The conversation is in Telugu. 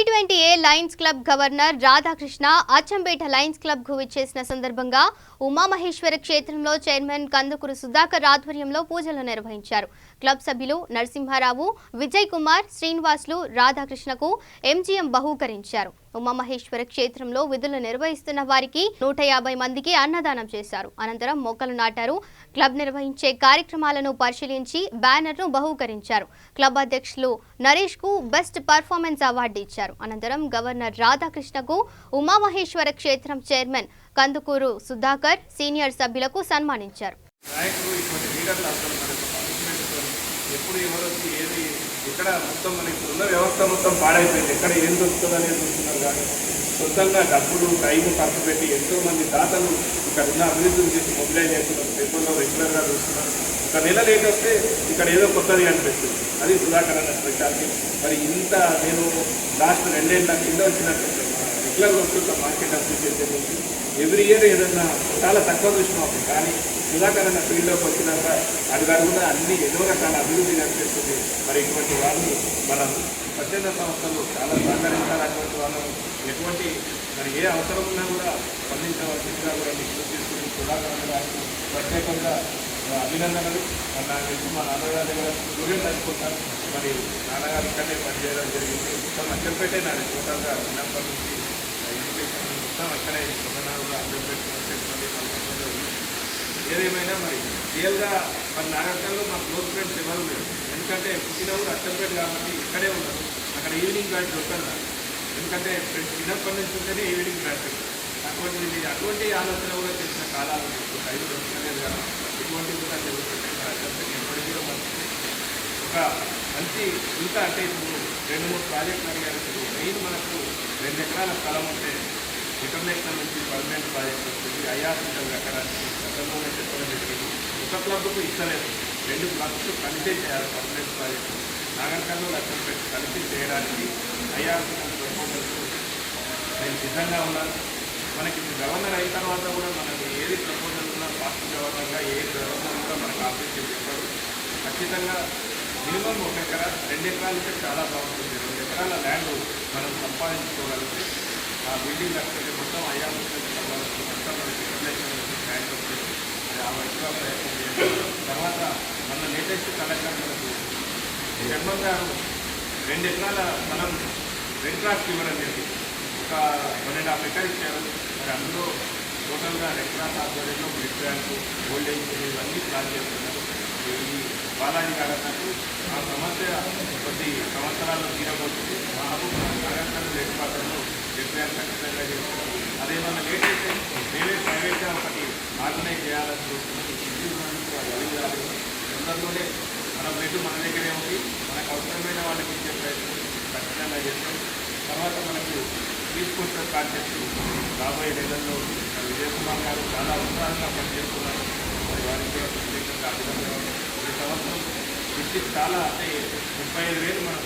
T20A Lions club governor Radhakrishna Achampet Lions club కు విచ్చేసిన సందర్భంగా ఉమామహేశ్వర క్షేత్రంలో చైర్మన్ కందుకూరు సుధాకర్ ఆధ్వర్యంలో పూజలు నిర్వహించారు. క్లబ్ సభ్యులు నరసింహారావు, విజయ్ కుమార్, శ్రీనివాసులు రాధాకృష్ణకు ఎంజీఎం బహూకరించారు. ఉమామహేశ్వర క్షేత్రంలో విధులు నిర్వహిస్తున్న వారికి 150 మందికి అన్నదానం చేశారు. అనంతరం మొక్కలు నాటారు. క్లబ్ నిర్వహించే కార్యక్రమాలను పరిశీలించి బ్యానర్ను బహూకరించారు. క్లబ్ అధ్యక్షులు నరేష్ కు బెస్ట్ పర్ఫార్మెన్స్ అవార్డు ఇచ్చారు. అనంతరం గవర్నర్ రాధాకృష్ణకు ఉమామహేశ్వర క్షేత్రం చైర్మన్ కందుకూరు సుధాకర్ సీనియర్ సభ్యులకు సన్మానించారు. ఎప్పుడు ఎవరొచ్చి ఏది ఇక్కడ మొత్తం మనకి ఉన్న వ్యవస్థ మొత్తం పాడైపోయింది. ఎక్కడ ఏం దొరుకుతుంది అనేది చూస్తున్నారు. కానీ సొంతంగా డబ్బులు టైం ఖర్చు పెట్టి ఎంతోమంది దాతలు ఇక్కడ ఉన్న అభివృద్ధిని చేసి మొబిలైజ్ చేస్తున్నారు. పేపర్లో రెగ్యులర్గా చూస్తున్నారు. ఒక నెల లేట్ వస్తే ఇక్కడ ఏదో కొత్తది అనిపిస్తుంది. అది సుధాకర్ అన్న స్పెషాలిటీ. మరి ఇంత నేను లాస్ట్ 2 ఏళ్ళ కింద వచ్చినట్టు రెగ్యులర్గా వస్తున్న మార్కెట్ అప్రిషియేషన్ నుంచి ఎవ్రీ ఇయర్ ఏదన్నా చాలా తక్కువ చూసినాం. కానీ సుధాకర్ అన్న ఫీల్డ్లోకి వచ్చినాక అడుగడుగున అన్ని ఎన్నో రకాల అభివృద్ధి కనిపిస్తుంది. మరి ఇటువంటి వాళ్ళని మనం స్వచ్ఛంద సంస్థలు చాలా సహకరించాలి. అటువంటి వాళ్ళను ఎటువంటి మరి ఏ అవసరం ఉన్నా కూడా స్పందించవలసిందిగా కూడా విజ్ఞప్తి చేస్తుంది. సుధాకర్ అన్న గారికి ప్రత్యేకంగా అభినందనలు. నాకు తెలిసి మా నాన్నగారి దగ్గర స్టూడెంట్ అనుకుంటాను. మరి నాన్నగారు ఇక్కడే పనిచేయడం జరిగింది. మొత్తం అచ్చంపేటే నాది టోటల్గా చిన్నప్పటి నుంచి ఎడ్యుకేషన్ మొత్తం అక్కడే కొన్నాళ్ళుగా అచ్చంపేట ఏదేమైనా మరి రియల్గా మరి నాగరికల్లో మా క్లోజ్ ఫ్రెండ్స్ ఎవరు లేరు. ఎందుకంటే పుట్టిన ఊరు అచ్చంపేట కాబట్టి ఇక్కడే ఉన్నారు. అక్కడ ఈవినింగ్ బ్యాచ్ దొరకన్నారు. ఎందుకంటే చిన్నప్పటి నుంచి ఉంటేనే ఈవినింగ్ బ్యాచ్. అటువంటి ఆలోచన కూడా చేసిన కాలాలు టైం దొరకలేదు కదా. ఇటువంటి కూడా జరుగుతుంది. అచ్చంపేట ఎప్పటికీ ఒక మంచి ఇంకా అంటే ఇప్పుడు 2-3 ప్రాజెక్టులు అడిగారు. మెయిన్ మనకు 2 ఎకరాల స్థలం ఉంటే ఇంటర్నేషనల్ నుంచి పర్మనెంట్ ప్రాజెక్ట్ వస్తుంది. ఐఆర్సీఎల్ కట్టడానికి గతంలోనే చెప్పడం జరిగింది. ఒక క్లబ్కు ఇస్తలేదు. 2 క్లబ్స్ కలిపి చేయాలి పర్మనెంట్ ప్రాజెక్టు. నాగరికల్లో లక్ష్యం పెట్టి కలిపి చేయడానికి ఐఆర్సీఎల్ ప్రపోజల్స్ నేను సిద్ధంగా ఉన్నాను. మనకి గవర్నర్ అయిన తర్వాత కూడా మనకి ఏది ప్రపోజల్ ఉన్నా ఫాస్ట్ గవర్నర్గా ఏ గవర్నర్ కూడా మనకు ఆపరేషన్ చెప్పారు. ఖచ్చితంగా మినిమం 1 ఎకరా 2 ఎకరాలు ఉంటే చాలా బాగుంటుంది. 2 ఎకరాల ల్యాండ్ మనం సంపాదించుకోగలిగితే ఆ బిల్డింగ్ కట్టుకుంటే మొత్తం ఐఆర్సీఎల్ సంబంధించి మొత్తం మనకి ఇంటర్నేషనల్ నుంచి ల్యాండ్ వస్తుంది. అది ఆ వైపుగా ప్రయత్నం చేయాలి. తర్వాత మన లేటెస్ట్ కలెక్టర్ మనకు చైర్మన్ గారు 2 ఎకరాల మనం రెడ్ క్రాస్కి ఇవ్వడం జరిగింది. ఒక 1.5 ఎకర్ ఇచ్చారు. మరి అందులో టోటల్గా రెడ్ క్రాస్ ఆధ్వర్యంలో బ్లడ్ బ్యాంకు, ఓల్డ్ ఏజ్ ఇవన్నీ ప్లాన్ చేస్తున్నారు. ఈ బాలాజీ గారు అన్నట్టు ఆ సమస్య కొద్ది సంవత్సరాల్లో తీరబోతుంది. నాగరికల్లో లేట్ పాత్రలో బ్లడ్ బ్యాంక్ ఖచ్చితంగా చేస్తున్నాం. అదేమన్నా లేట్ అయితే మేమే ప్రైవేట్గా ఒకటి ఆర్గనైజ్ చేయాలని చూస్తున్నాం. తొందరలోనే మన బ్లడ్ మన దగ్గరే ఉంది. మనకు అవసరమైన వాళ్ళకి ఇచ్చే ప్రయత్నం ఖచ్చితంగా చేస్తాం. తర్వాత మనకు తీసుకుంటున్న కాన్సెప్ట్ రాబోయే నెలల్లో విజయ్ కుమార్ గారు చాలా ఉత్సాహంగా పనిచేస్తున్నారు. మరి వారికి కూడా ప్రత్యేకంగా అభినందనలు. ఈ సంవత్సరం విద్యుత్ చాలా అంటే 35,000 మనం